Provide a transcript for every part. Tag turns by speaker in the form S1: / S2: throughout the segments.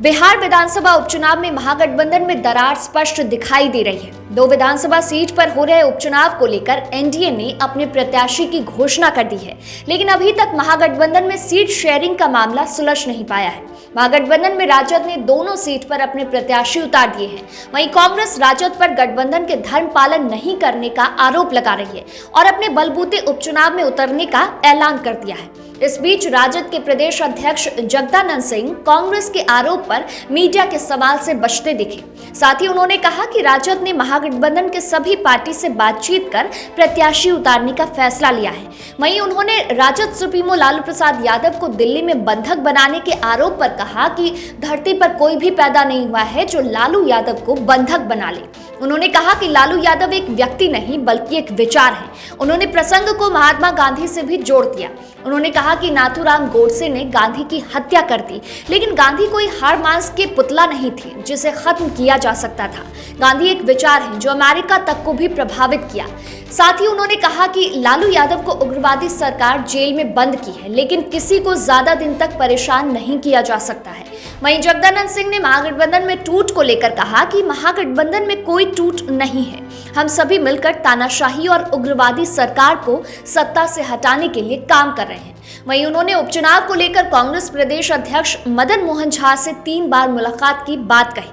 S1: बिहार विधानसभा उपचुनाव में महागठबंधन में दरार स्पष्ट दिखाई दे रही है। 2 विधानसभा सीट पर हो रहे उपचुनाव को लेकर एनडीए ने अपने प्रत्याशी की घोषणा कर दी है, लेकिन अभी तक महागठबंधन में सीट शेयरिंग का मामला सुलझ नहीं पाया है। महागठबंधन में राजद ने दोनों सीट पर अपने प्रत्याशी उतार दिए हैं। वहीं कांग्रेस राजद पर गठबंधन के धर्म पालन नहीं करने का आरोप लगा रही है और अपने बलबूते उपचुनाव में उतरने का ऐलान कर दिया है। इस बीच राजद के प्रदेश अध्यक्ष जगदानंद सिंह कांग्रेस के आरोप पर मीडिया के सवाल से बचते दिखे। साथ ही उन्होंने कहा कि राजद ने महागठबंधन के सभी पार्टी से बातचीत कर प्रत्याशी उतारने का फैसला लिया है। वहीं उन्होंने राजद सुप्रीमो लालू प्रसाद यादव को दिल्ली में बंधक बनाने के आरोप पर कहा कि धरती पर कोई भी पैदा नहीं हुआ है जो लालू यादव को बंधक बना ले। उन्होंने कहा कि लालू यादव एक व्यक्ति नहीं बल्कि एक विचार है। उन्होंने प्रसंग को महात्मा गांधी से भी जोड़ दिया। उन्होंने कहा कि नाथूराम गोडसे ने गांधी की हत्या कर दी, लेकिन गांधी कोई हाड़ मांस के पुतला नहीं थे जिसे खत्म किया जा सकता था। गांधी एक विचार है जो अमेरिका तक को भी प्रभावित किया। साथ ही उन्होंने कहा कि लालू यादव को उग्रवादी सरकार जेल में बंद की है, लेकिन किसी को ज्यादा दिन तक परेशान नहीं किया जा सकता है। वहीं जगदानंद सिंह ने महागठबंधन में टूट को लेकर कहा कि महागठबंधन में कोई टूट नहीं है। हम सभी मिलकर तानाशाही और उग्रवादी सरकार को सत्ता से हटाने के लिए काम कर रहे हैं। वहीं उन्होंने उपचुनाव को लेकर कांग्रेस प्रदेश अध्यक्ष मदन मोहन झा से 3 बार मुलाकात की बात कही।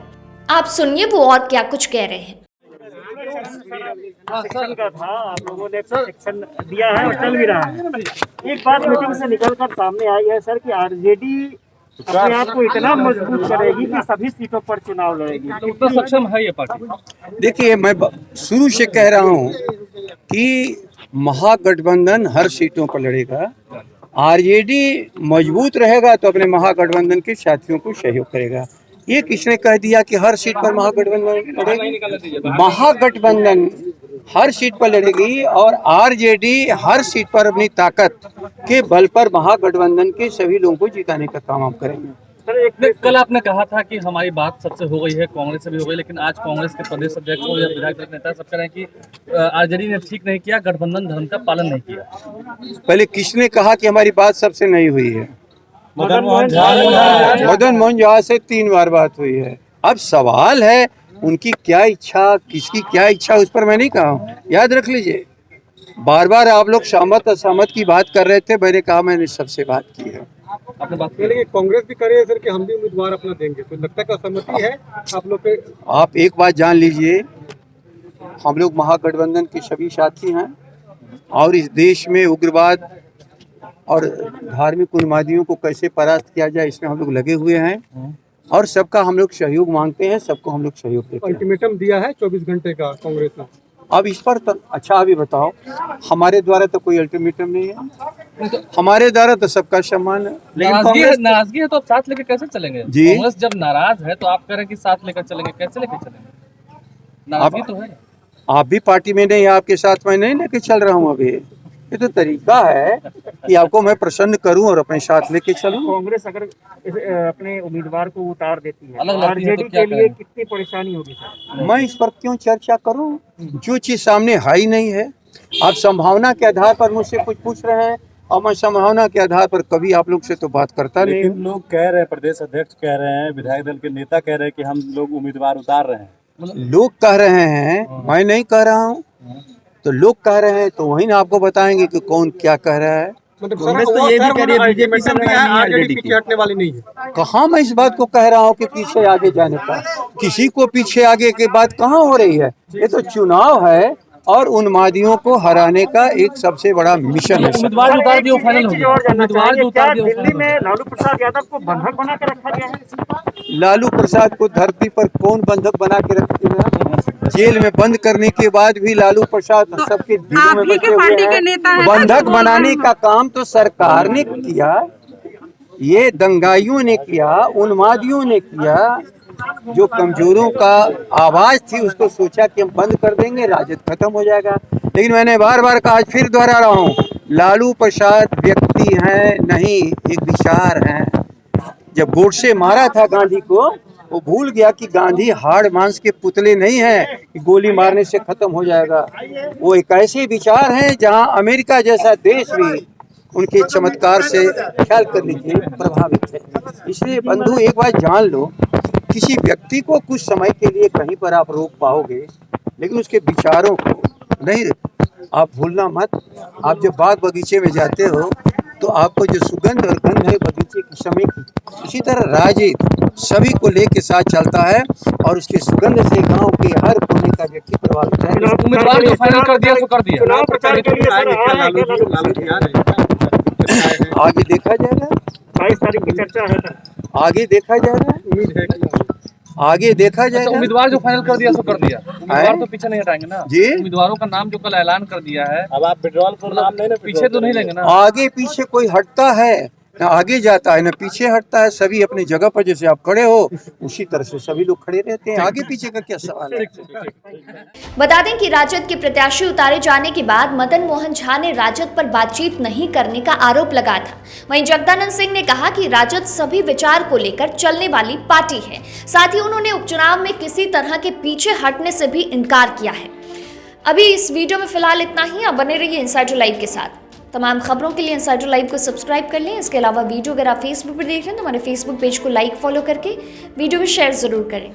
S1: आप सुनिए वो और क्या कुछ कह रहे हैं।
S2: सेक्शन का था, आप लोगों ने सेक्शन दिया है और चल भी रहा है। एक बात मीटिंग से निकलकर सामने आई है सर कि आरजेडी अपने आप को इतना मजबूत करेगी कि सभी सीटों पर चुनाव लड़ेगी। तो उतना सक्षम है ये पार्टी?
S3: देखिए, मैं शुरू से कह रहा हूँ कि महागठबंधन हर सीटों पर लड़ेगा। आरजेडी मजबूत रहेगा तो अपने महागठबंधन के साथियों को सहयोग करेगा। ये किसने कह दिया कि हर सीट पर महागठबंधन लड़ेगी? महागठबंधन हर सीट पर लड़ेगी और आरजेडी हर सीट पर अपनी ताकत के बल पर महागठबंधन के सभी लोगों को जिताने का काम हम करेंगे।
S4: सर, कल आपने कहा था कि हमारी बात सबसे हो गई है, कांग्रेस से भी हो गई, लेकिन आज कांग्रेस के प्रदेश अध्यक्ष या विधायक दल नेता सब कह रहे हैं कि आरजेडी ने ठीक नहीं किया, गठबंधन धर्म का पालन नहीं किया।
S3: पहले किसने कहा कि हमारी बात सबसे नहीं हुई है?
S2: मदन मोहन
S3: झा से 3 बार बात हुई है। अब सवाल है उनकी क्या इच्छा, किसकी क्या इच्छा, उस पर मैं नहीं कहा हूँ। याद रख लीजिए, बार बार आप लोग सहमत असहमत की बात कर रहे थे, मैंने कहा मैंने सबसे बात की है।
S2: आपने बात की, लेकिन कांग्रेस भी करे सर कि हम भी उम्मीदवार अपना देंगे, तो लगता है सहमति है आप लोग के?
S3: आप एक बात जान लीजिए, हम लोग महागठबंधन के सभी साथी हैं और इस देश में उग्रवाद और धार्मिक उन्मादियों को कैसे परास्त किया जाए इसमें हम लोग लगे हुए हैं और सबका हम लोग सहयोग मांगते हैं, सबको हम लोग सहयोग देते हैं।
S2: अल्टीमेटम दिया है 24 घंटे का कांग्रेस ने।
S3: अब इस पर तो अच्छा अभी बताओ, हमारे द्वारा तो कोई अल्टीमेटम नहीं है, हमारे द्वारा तो सबका सम्मान है।
S4: लेकिन नाराजगी है तो आप साथ लेकर कैसे चलेंगे?
S3: जी,
S4: कांग्रेस जब नाराज है तो आप कह रहे हैं कि साथ लेकर चलेंगे, कैसे लेकर चलेंगे? नाराजगी तो है।
S3: आप भी पार्टी में नहीं, आपके साथ मैं नहीं लेके चल रहा हूँ। अभी ये तो तरीका है कि आपको मैं प्रसन्न करूं और अपने साथ लेके चलूं।
S2: कांग्रेस अगर अपने उम्मीदवार को उतार देती है
S4: अलग
S2: आरजेडी के लिए कितनी परेशानी होगी सर?
S3: मैं इस पर क्यों चर्चा करूं? जो चीज सामने है ही नहीं है। आप संभावना के आधार पर मुझसे कुछ पूछ रहे हैं और मैं संभावना के आधार पर कभी आप लोग से तो बात करता नहीं।
S5: लेकिन लोग कह रहे हैं, प्रदेश अध्यक्ष कह रहे हैं, विधायक दल के नेता कह रहे हैं कि हम लोग उम्मीदवार उतार रहे हैं।
S3: लोग कह रहे हैं, मैं नहीं कह रहा हूँ। तो लोग कह रहे हैं तो वही ना आपको बताएंगे कि कौन क्या कह रहा है।
S2: कांग्रेस तो ये भी कह रही है बीजेपी से आरजेडी पीछे हटने वाली नहीं है।
S3: कहाँ मैं इस बात को कह रहा हूँ कि पीछे आगे जाने का, किसी को पीछे आगे की बात कहाँ हो रही है? ये तो चुनाव है और उन्मादियों को हराने का एक सबसे बड़ा मिशन है।
S4: उम्मीदवार उतार दियो, फाइनल हो गया।
S2: दिल्ली में लालू प्रसाद यादव को बंधक बना के रखा गया है?
S3: लालू प्रसाद को धरती पर कौन बंधक बना के रखते हैं? जेल में बंद करने के बाद भी लालू प्रसाद सबके दिलों में बचे हुए हैं। बंधक बनाने का काम तो सरकार ने किया, ये दंगाइयों ने किया, उन्मादियों ने किया। जो कमजोरों का आवाज थी उसको सोचा कि हम बंद कर देंगे, राजद खत्म हो जाएगा। लेकिन मैंने बार बार कहा, आज फिर दोहरा रहा हूँ, लालू प्रसाद व्यक्ति हैं नहीं, एक विचार हैं। जब गोडसे मारा था गांधी को, वो भूल गया कि गांधी हाड़ मांस के पुतले नहीं हैं कि गोली मारने से खत्म हो जाएगा। वो एक ऐसे विचार हैं जहां अमेरिका जैसा देश भी उनके चमत्कार से ख्याल कर लीजिए प्रभावित है। इसलिए बंधु एक बात जान लो, किसी व्यक्ति को कुछ समय के लिए कहीं पर आप रोक पाओगे, लेकिन उसके विचारों को नहीं। आप भूलना मत, आप जब बाग बगीचे में जाते हो तो आपको जो सुगंध और गंध है बगीचे की समय की, उसी तरह राजनीति सभी को लेके साथ चलता है और उसके सुगंध से गांव के हर कोने का व्यक्ति प्रभावित है।
S4: उम्मीदवार जो फाइनल कर दिया सो कर दिया।
S2: चुनाव प्रचार के लिए सर
S3: आगे देखा जाएगा,
S2: 22 तारीख की चर्चा है सर।
S3: आगे देखा जाएगा, उम्मीद है कि आगे देखा जाएगा।
S4: उम्मीदवार जो फाइनल कर दिया सो कर दिया, उम्मीदवार तो पीछे नहीं हटाएंगे ना
S3: जी।
S4: उम्मीदवारों का नाम जो कल ऐलान कर दिया है,
S5: अब आप विड्रॉल को नाम नहीं ना
S4: पीछे तो नहीं लेंगे ना।
S3: आगे पीछे कोई हटता है ना, आगे जाता है ना पीछे हटता है। सभी अपनी जगह पर जैसे आप खड़े हो उसी तरह से सभी लोग खड़े रहते हैं। आगे पीछे का क्या सवाल है।
S1: बता दें कि राजद के प्रत्याशी उतारे जाने के बाद मदन मोहन झा ने राजद पर बातचीत नहीं करने का आरोप लगाया था। वहीं जगदानंद सिंह ने कहा कि राजद सभी विचार को लेकर चलने वाली पार्टी है। साथ ही उन्होंने उपचुनाव में किसी तरह के पीछे हटने से भी इनकार किया है। अभी इस वीडियो में फिलहाल इतना ही। आप बने रहिए इनसाइडर लाइव के साथ। तमाम खबरों के लिए इनसाइडर लाइव को सब्सक्राइब कर लें। इसके अलावा वीडियो अगर आप फेसबुक पर देख रहे हैं तो हमारे फेसबुक पेज को लाइक फॉलो करके वीडियो को शेयर जरूर करें।